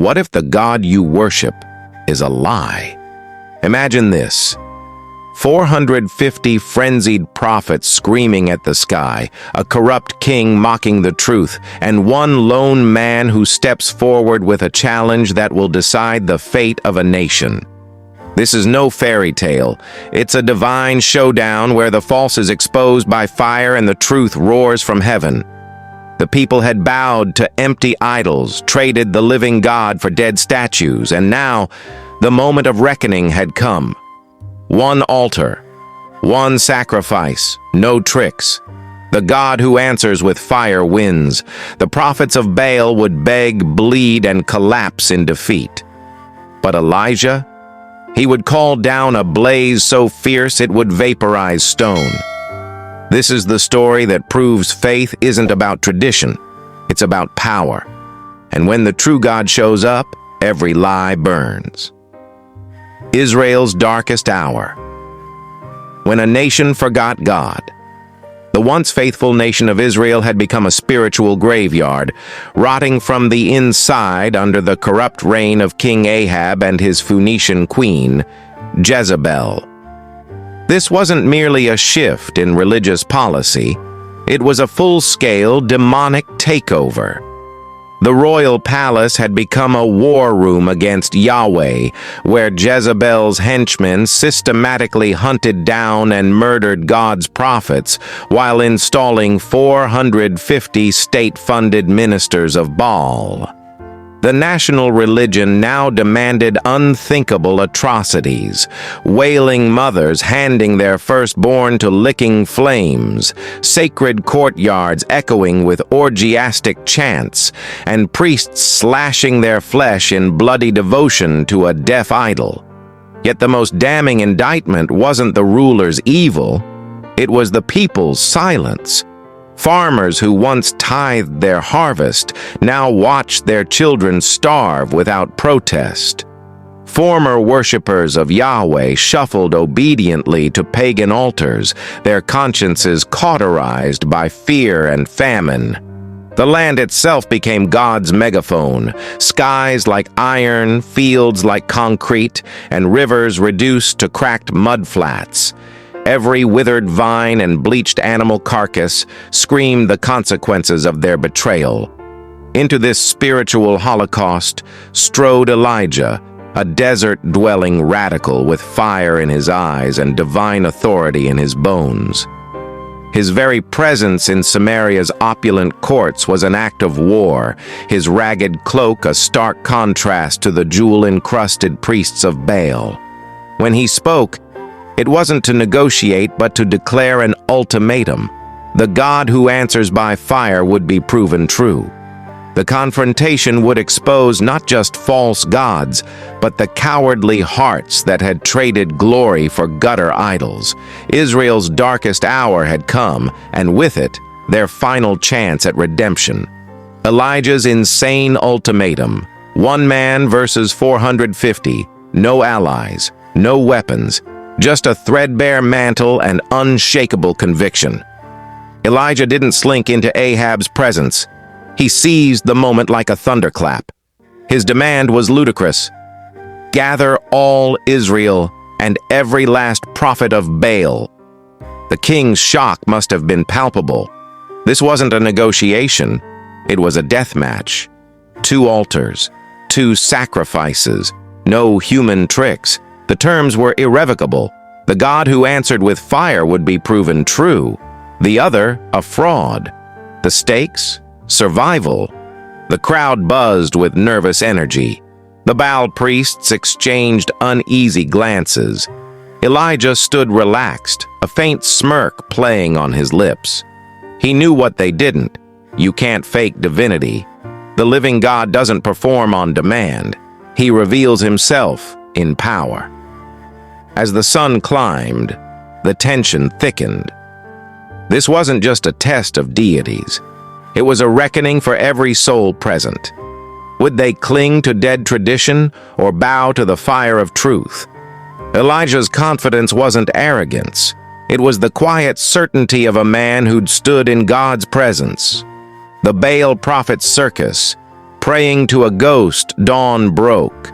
What if the God you worship is a lie? Imagine this. 450 frenzied prophets screaming at the sky, a corrupt king mocking the truth, and one lone man who steps forward with a challenge that will decide the fate of a nation. This is no fairy tale. It's a divine showdown where the false is exposed by fire and the truth roars from heaven. The people had bowed to empty idols, traded the living God for dead statues, and now the moment of reckoning had come. One altar, one sacrifice, no tricks. The God who answers with fire wins. The prophets of Baal would beg, bleed, and collapse in defeat. But Elijah? He would call down a blaze so fierce it would vaporize stone. This is the story that proves faith isn't about tradition. It's about power. And when the true God shows up, every lie burns. Israel's darkest hour. When a nation forgot God. The once faithful nation of Israel had become a spiritual graveyard, rotting from the inside under the corrupt reign of King Ahab and his Phoenician queen, Jezebel. This wasn't merely a shift in religious policy, it was a full-scale demonic takeover. The royal palace had become a war room against Yahweh, where Jezebel's henchmen systematically hunted down and murdered God's prophets while installing 450 state-funded ministers of Baal. The national religion now demanded unthinkable atrocities, wailing mothers handing their firstborn to licking flames, sacred courtyards echoing with orgiastic chants, and priests slashing their flesh in bloody devotion to a deaf idol. Yet the most damning indictment wasn't the ruler's evil, it was the people's silence. Farmers who once tithed their harvest now watched their children starve without protest. Former worshippers of Yahweh shuffled obediently to pagan altars, their consciences cauterized by fear and famine. The land itself became God's megaphone, skies like iron, fields like concrete, and rivers reduced to cracked mudflats. Every withered vine and bleached animal carcass screamed the consequences of their betrayal. Into this spiritual holocaust strode Elijah, a desert-dwelling radical with fire in his eyes and divine authority in his bones. His very presence in Samaria's opulent courts was an act of war, his ragged cloak a stark contrast to the jewel-encrusted priests of Baal. When he spoke, it wasn't to negotiate, but to declare an ultimatum. The God who answers by fire would be proven true. The confrontation would expose not just false gods, but the cowardly hearts that had traded glory for gutter idols. Israel's darkest hour had come, and with it, their final chance at redemption. Elijah's insane ultimatum: one man versus 450, no allies, no weapons, just a threadbare mantle and unshakable conviction. Elijah didn't slink into Ahab's presence. He seized the moment like a thunderclap. His demand was ludicrous. Gather all Israel and every last prophet of Baal. The king's shock must have been palpable. This wasn't a negotiation. It was a death match. 2 altars, 2 sacrifices, no human tricks. The terms were irrevocable. The God who answered with fire would be proven true. The other, a fraud. The stakes? Survival. The crowd buzzed with nervous energy. The Baal priests exchanged uneasy glances. Elijah stood relaxed, a faint smirk playing on his lips. He knew what they didn't. You can't fake divinity. The living God doesn't perform on demand. He reveals himself in power. As the sun climbed, the tension thickened. This wasn't just a test of deities. It was a reckoning for every soul present. Would they cling to dead tradition or bow to the fire of truth? Elijah's confidence wasn't arrogance. It was the quiet certainty of a man who'd stood in God's presence. The Baal prophet's circus, Praying to a ghost, dawn broke,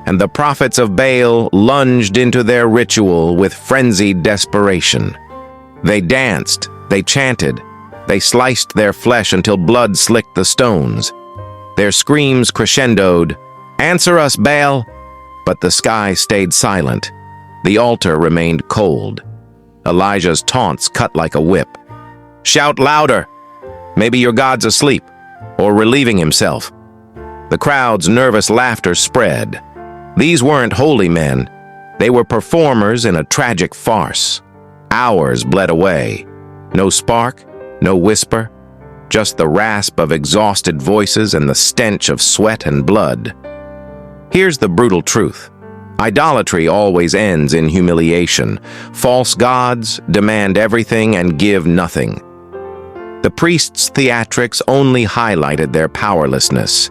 and the prophets of Baal lunged into their ritual with frenzied desperation. They danced, they chanted, they sliced their flesh until blood slicked the stones. Their screams crescendoed, "Answer us, Baal!" But the sky stayed silent. The altar remained cold. Elijah's taunts cut like a whip. "Shout louder! Maybe your God's asleep, or relieving himself." The crowd's nervous laughter spread. These weren't holy men. They were performers in a tragic farce. Hours bled away. No spark, no whisper, just the rasp of exhausted voices and the stench of sweat and blood. Here's the brutal truth. Idolatry always ends in humiliation. False gods demand everything and give nothing. The priests' theatrics only highlighted their powerlessness.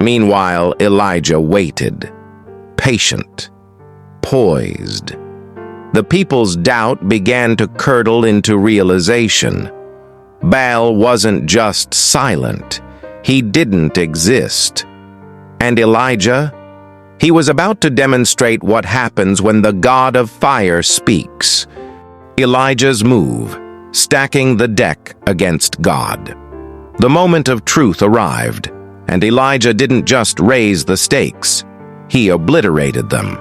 Meanwhile, Elijah waited, patient, poised. The people's doubt began to curdle into realization. Baal wasn't just silent. He didn't exist. And Elijah? He was about to demonstrate what happens when the God of fire speaks. Elijah's move, stacking the deck against God. The moment of truth arrived, and Elijah didn't just raise the stakes, he obliterated them.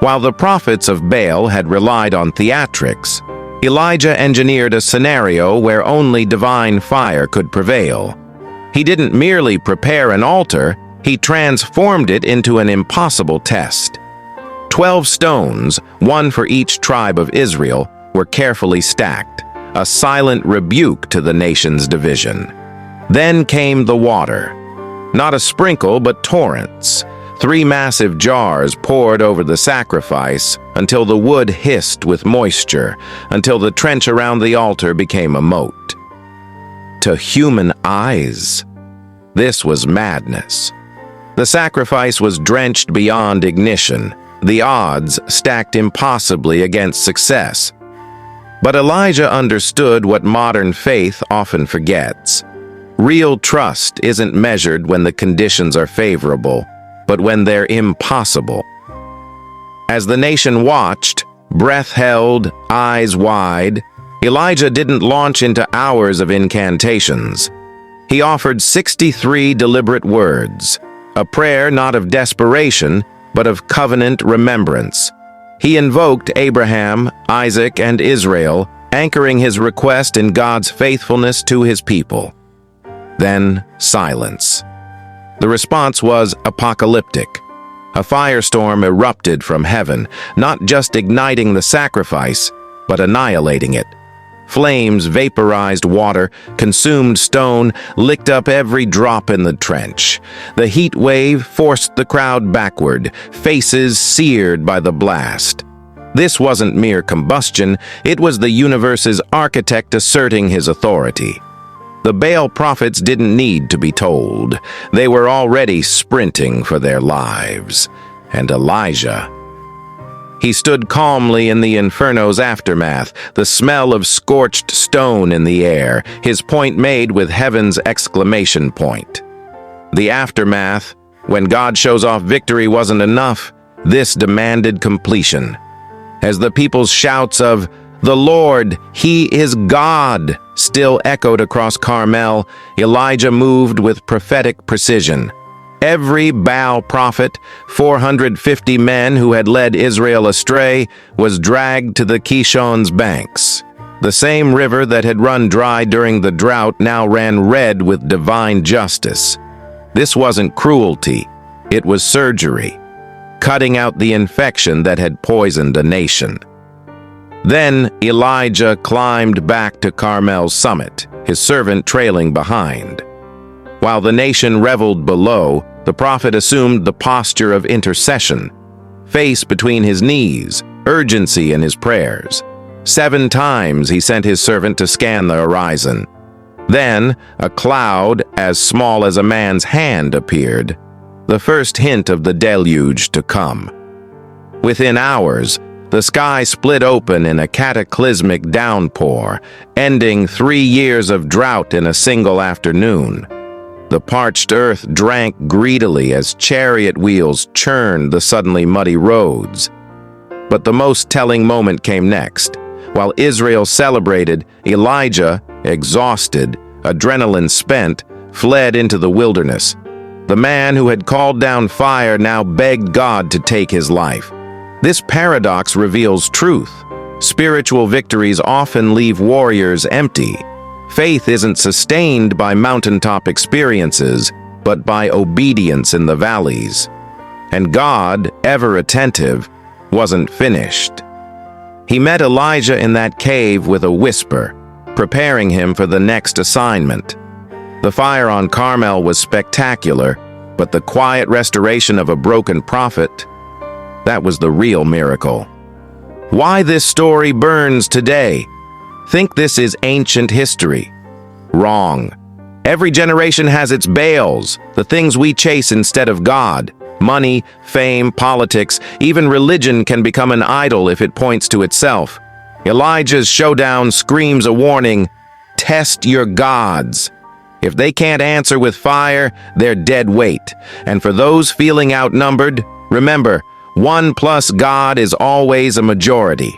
While the prophets of Baal had relied on theatrics, Elijah engineered a scenario where only divine fire could prevail. He didn't merely prepare an altar, he transformed it into an impossible test. 12 stones, one for each tribe of Israel, were carefully stacked, a silent rebuke to the nation's division. Then came the water. Not a sprinkle, but torrents. 3 massive jars poured over the sacrifice until the wood hissed with moisture, until the trench around the altar became a moat. To human eyes, this was madness. The sacrifice was drenched beyond ignition, the odds stacked impossibly against success. But Elijah understood what modern faith often forgets. Real trust isn't measured when the conditions are favorable, but when they're impossible. As the nation watched, breath held, eyes wide, Elijah didn't launch into hours of incantations. He offered 63 deliberate words, a prayer not of desperation, but of covenant remembrance. He invoked Abraham, Isaac, and Israel, anchoring his request in God's faithfulness to his people. Then silence. The response was apocalyptic. A firestorm erupted from heaven, not just igniting the sacrifice, but annihilating it. Flames vaporized water, consumed stone, licked up every drop in the trench. The heat wave forced the crowd backward, faces seared by the blast. This wasn't mere combustion, it was the universe's architect asserting his authority. The Baal prophets didn't need to be told. They were already sprinting for their lives. And Elijah, he stood calmly in the inferno's aftermath, the smell of scorched stone in the air, his point made with heaven's exclamation point. The aftermath, when God shows off victory, wasn't enough. This demanded completion. As the people's shouts of, "The Lord, He is God," still echoed across Carmel, Elijah moved with prophetic precision. Every Baal prophet, 450 men who had led Israel astray, was dragged to the Kishon's banks. The same river that had run dry during the drought now ran red with divine justice. This wasn't cruelty, it was surgery, cutting out the infection that had poisoned a nation. Then Elijah climbed back to Carmel's summit, his servant trailing behind. While the nation reveled below, the prophet assumed the posture of intercession, face between his knees, urgency in his prayers. 7 times he sent his servant to scan the horizon. Then a cloud as small as a man's hand appeared, the first hint of the deluge to come. Within hours, the sky split open in a cataclysmic downpour, ending 3 years of drought in a single afternoon. The parched earth drank greedily as chariot wheels churned the suddenly muddy roads. But the most telling moment came next. While Israel celebrated, Elijah, exhausted, adrenaline spent, fled into the wilderness. The man who had called down fire now begged God to take his life. This paradox reveals truth. Spiritual victories often leave warriors empty. Faith isn't sustained by mountaintop experiences, but by obedience in the valleys. And God, ever attentive, wasn't finished. He met Elijah in that cave with a whisper, preparing him for the next assignment. The fire on Carmel was spectacular, but the quiet restoration of a broken prophet, that was the real miracle. Why this story burns today? Think this is ancient history. Wrong. Every generation has its Baals, the things we chase instead of God. Money, fame, politics, even religion can become an idol if it points to itself. Elijah's showdown screams a warning: test your gods. If they can't answer with fire, they're dead weight. And for those feeling outnumbered, remember, 1 plus God is always a majority.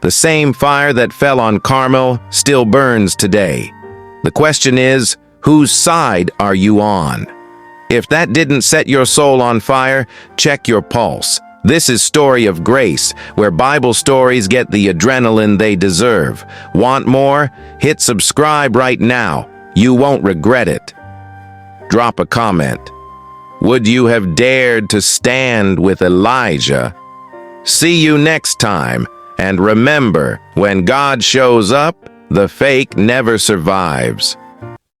The same fire that fell on Carmel still burns today. The question is, whose side are you on? If that didn't set your soul on fire, check your pulse. This is Story of Grace, where Bible stories get the adrenaline they deserve. Want more? Hit subscribe right now. You won't regret it. Drop a comment. Would you have dared to stand with Elijah? See you next time, and remember, when God shows up, the fake never survives.